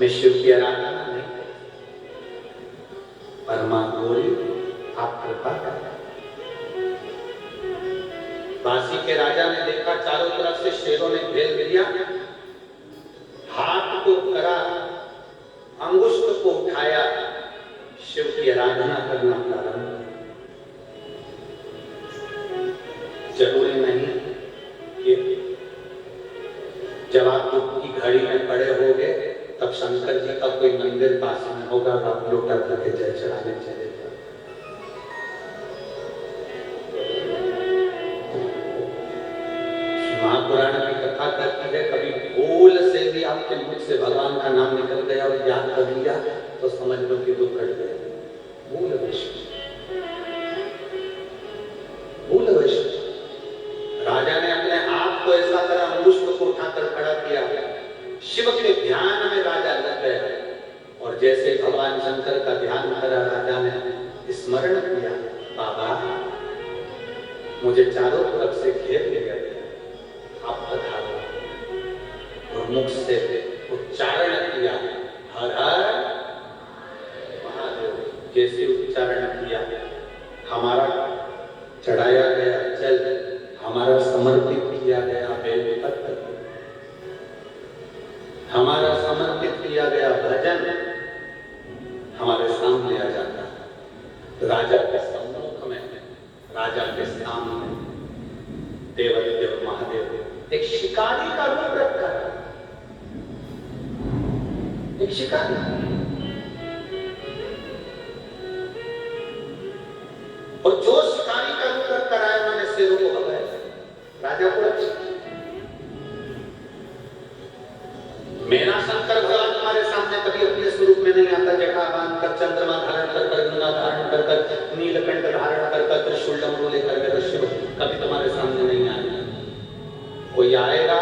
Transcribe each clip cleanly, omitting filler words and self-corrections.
मैं शिव की आराधना नहीं करती, पर मां गौरी आप कृपा करें। बांसी के राजा ने देखा चारों तरफ से शेरों ने घेर लिया, हाथ को करा, अंगुष्ठ को उठाया, शिव की आराधना करना प्रारंभ किया। जरूरी नहीं कि जब आप दुख की घड़ी में पड़े होगे तब शंकर जी का कोई मंदिर पास में होगा, आप लोटा करके जय चढ़ाने चले जाओ। महापुराण की कथा करती है, कभी भूल से भी आपके मुख से भगवान का नाम निकल गया और याद कर लिया तो समझ लो कि दुख कट गया। भूल वश राजा ने अपने आप को ऐसा तरह अंगुष्ठ को उठाकर खड़ा किया, शिव के ध्यान में राजा लग गया और जैसे भगवान शंकर का ध्यान करा, राजा ने स्मरण किया, बाबा मुझे चारों तरफ से घेर लिया गया, आप पधारो। और मुख से उच्चारण किया, हर हर महादेव। जैसे उच्चारण किया, हमारा चढ़ाया गया जल, हमारा समर्पित किया गया बेलपत्र, हमारा समर्पित किया गया भजन हमारे सामने आ जाता है। राजा के सम्मुख में, राजा के सामने देवदेव महादेव एक शिकारी का रूप रखा है, एक शिकारी। और जो शिकारी का रूप रखकर आए उन्होंने शेरों को भगाया, राजा को मेरा शंकर भगवान तुम्हारे सामने कभी अपने स्वरूप में नहीं आता, जटा बांध कर, चंद्रमा धारण कर, गंगा धारण कर, नीलकंठ धारण कर, त्रिशूल डमरू लेकर मेरा शिव कभी तुम्हारे सामने नहीं आएगा। कोई आएगा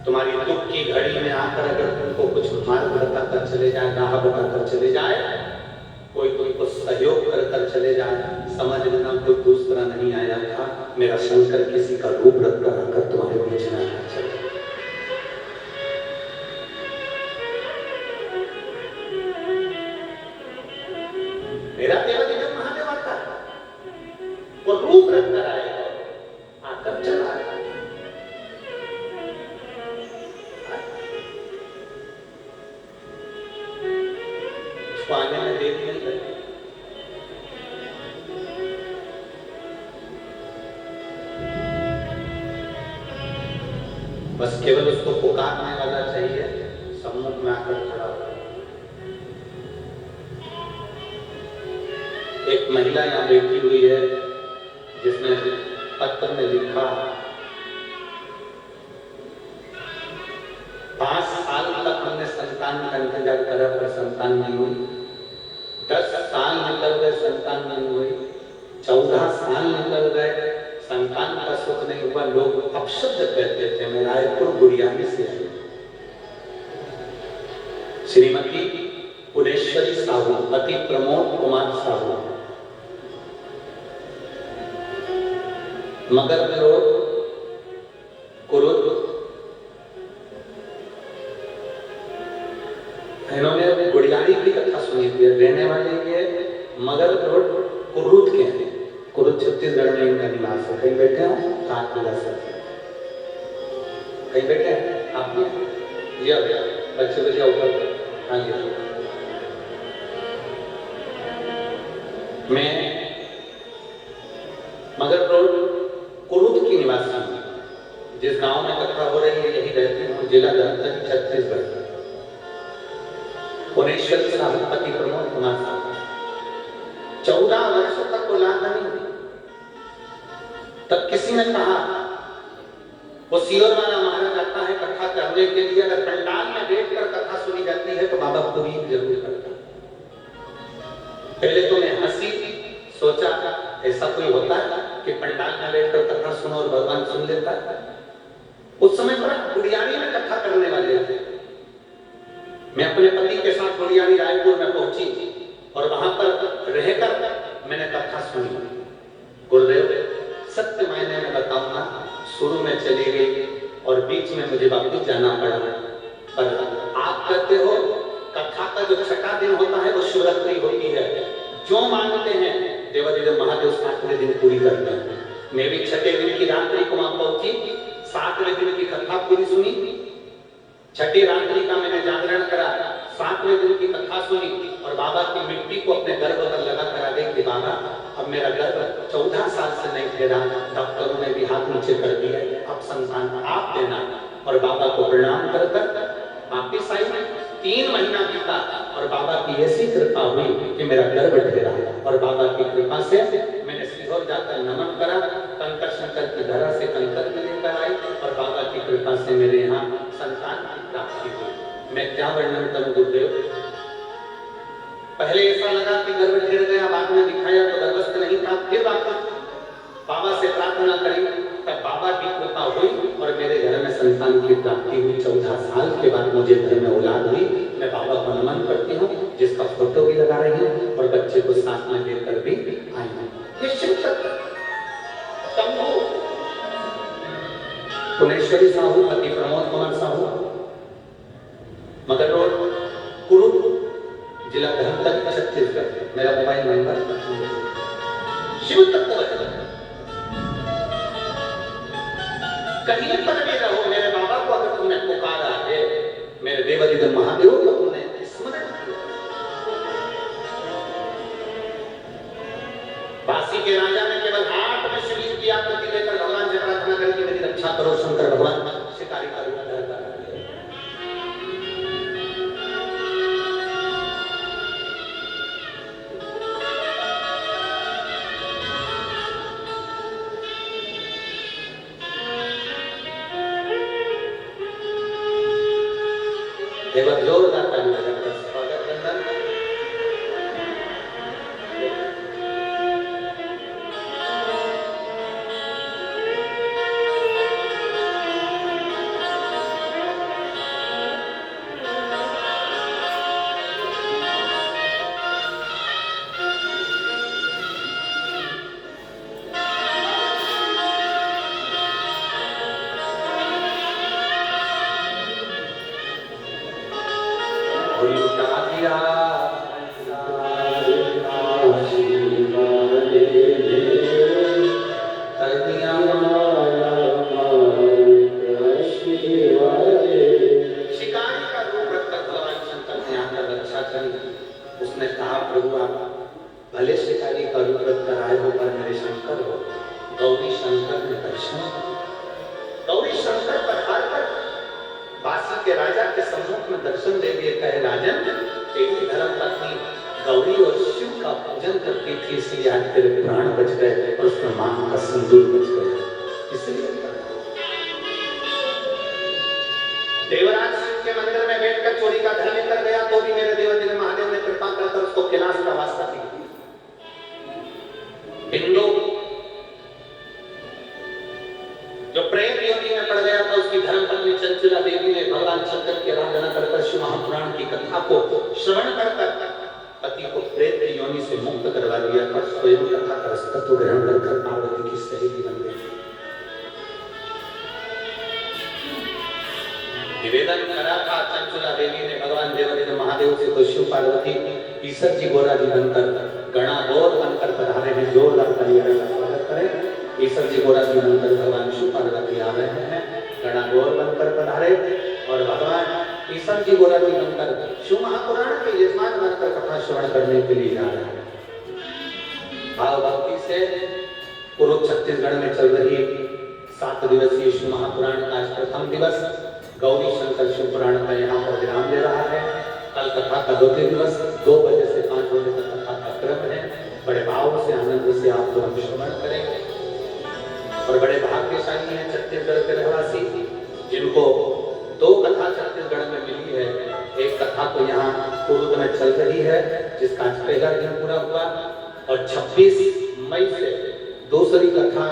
तुम्हारी दुख की घड़ी में आकर अगर तुमको कुछ मार्ग बताकर चले जाए, राह बताकर चले जाए, कोई तुमको सहयोग कर चले जाए, समझ लेना कोई दूसरा नहीं आया था, मेरा शंकर किसी का रूप रखकर आकर तुम्हारे बीच में आना चाहिए। मेरा देवदेव महादेव आता है, वो रूप रखकर आएगा, आकर चला आएगा। उसको आने में देर नहीं लगी। बस केवल उसको पुकारने वाला चाहिए, सम्मुख में आकर खड़ा हो। एक महिला यहाँ बैठी हुई है जिसने पत्र में लिखा, 5 साल तक हमने संतान का इंतजार करा पर संतान नहीं हुई, 10 साल निकल गए संतान नहीं हुई, 14 साल निकल गए संतान का सुख नहीं हुआ। लोग अपशब्द कहते थे, मैं रायपुर गुड़ियानी से आई। श्रीमती पुनेश्वरी साहू, पति प्रमोद कुमार साहू, मगर में रोड कुरुद। इन्होंने गुड़ियानी की कथा सुनी थी, रहने वाले ये मगर रोड कुरुद के हैं, कुरुद छत्तीसगढ़ में इनका निवास है। कहीं बैठे हो काठगोला से, कहीं बैठे हैं आप ये बच्चे बच्चे ऊपर। हाँ जी, मैं मगर रोड कुरुद की निवासी हूँ। जिस गांव में कथा हो रही है यही रहती हूँ, जिला धमतरी छत्तीसगढ़। पुनेश्वर साहब, पति प्रमोद कुमार साहब, 14 वर्षों तक औलाद नहीं हुई। तब किसी ने कहा, वो सियोर वाला माना जाता है कथा करने के लिए, अगर पंडाल में बैठकर कथा सुनी जाती है तो बाबा पूरी जरूर करता। पहले तो मैं हंसी, सोचा ऐसा कोई होता है कि पंडाल में बैठकर कथा सुनो और भगवान सुन लेता है। उस समय पर गुड़ियानी में कथा करने वाले थे। मैं अपने पति के साथ गुड़ियानी रायपुर में पहुंची और वहां पर रहकर मैंने कथा सुनी। गुरुदेव सत्य मायने में बताऊंगा, शुरू में चली गई और बीच में मुझे वापस जाना पड़ा, पर आप कहते हो कथा का जो छठा दिन होता है वो शिवरात्रि होती है, जो मानते हैं देवादिदेव महादेव 7वें दिन पूरी करते हैं। मैं भी छठे दिन की रात्रि को वहां पहुंची, 7वें दिन की कथा पूरी सुनी, छठी रात्रि का मैंने जागरण करा, 7वें दिन की कथा सुनी और बाबा की मिट्टी को अपने गर्भ पर लगा कर आगे कि बाबा अब मेरा गर्भ 14 साल से नहीं फेरा, डॉक्टरों ने भी हाथ नीचे कर दिया, अब संतान आप देना। और बाबा को प्रणाम कर वापिस आई, 3 महीना बीता और बाबा की ऐसी कृपा हुई कि मेरा गर्भ ठहरा और बाबा की कृपा से मैंने सीहोर जाकर नमन करा, कंकर शंकर की धरा से कंकर लेकर आई और बाबा की कृपा से मेरे यहाँ संतान की प्राप्ति हुई। मैं क्या वर्णन करूं गुरुदेव, पहले ऐसा लगा कि गर्भ ठहर गया, बाद में दिखाया तो गर्भस्थ नहीं था, फिर वापस बाबा से प्रार्थना करी, तब बाबा की कृपा हुई और मेरे घर में संतान की प्राप्ति हुई। 14 साल के बाद मुझे घर में औलाद हुई। मैं बाबा को नमन करती हूँ, जिसका फोटो भी लगा रही हूँ और बच्चे को साथ में लेकर भी आई हूँ। ये शिक्षक शंभू पुनेश्वरी साहू, पति प्रमोद कुमार साहू, मगर रोड, कुरुप, जिला धर्मतक, छत्तीसगढ़। मेरा मोबाइल नंबर शिव तत्व कहीं पर भी रहो, मेरे बाबा को अगर तुमने पुकारा है, मेरे देवादिदेव महादेव को तुमने स्मरण किया। बासी के राजा ने केवल 8 में शिवलिंग की आकृति लेकर भगवान से प्रार्थना करी कि मेरी रक्षा करो शंकर भगवान, शिकारी का रूप धारण कर लिया। देवर जोरदार ताली बजाकर स्वागत करना। उसने कहा प्रभु आप भले शिकारी का रूप रखकर आए हो पर मेरे शंकर हो। गौरी शंकर ने दर्शन, गौरी शंकर पधार कर बासी के राजा के सम्मुख में दर्शन दे दिए। कहे राजन, तेरी धर्म पत्नी गौरी और शिव का पूजन करती थी, इसलिए आज तेरे प्राण बच गए और उसमें मांग का सिंदूर बच गया। इसलिए देवराज शिव के मंदिर में बैठकर चोरी का धन लेकर गया तो भी मेरे देवादिदेव महादेव ने कृपा कर उसको कैलाश का वास्ता दिया। बिंदु जो प्रेम योनि में पड़ गया था, उसकी धर्म पत्नी चंचला देवी ने भगवान शंकर की आराधना कर शिव महापुराण की कथा को श्रवण कर पति को प्रेत योनि से मुक्त करवा दिया और स्वयं कथा का रसतत्व ग्रहण कर पार्वती की सहेली बन गई। निवेदन करा था चंचला देवी ने भगवान देवादिदेव महादेव से, तो शिव पार्वती ईश्वर जी गोरा जी बनकर गणागौर बनकर पधारे हैं। जोरदार तालियों का स्वागत करें। ईश्वर जी गोरा जी बनकर भगवान शिव पार्वती आ रहे हैं, गणागौर बनकर पधारे और भगवान ईश्वर जी गोरा जी बनकर शिव महापुराण के यजमान बनकर कथा श्रवण करने के लिए जा रहे हैं। भाव भक्ति से पूर्व छत्तीसगढ़ में चल रही 7 दिवसीय शिव महापुराण का आज प्रथम दिवस गौरी शंकर शिव पुराण का यहाँ पर विराम ले रहा है। कल कथा का 2 दिवस 2 बजे से 5 बजे तक कथा का क्रम है। बड़े भाव से आनंद से आप लोग श्रवण करेंगे और बड़े भाग्यशाली हैं छत्तीसगढ़ के रहवासी जिनको 2 कथा छत्तीसगढ़ में मिली है। एक कथा तो यहाँ कुरुद में चल रही है जिसका आज पहला दिन पूरा हुआ और 26 मई से दूसरी कथा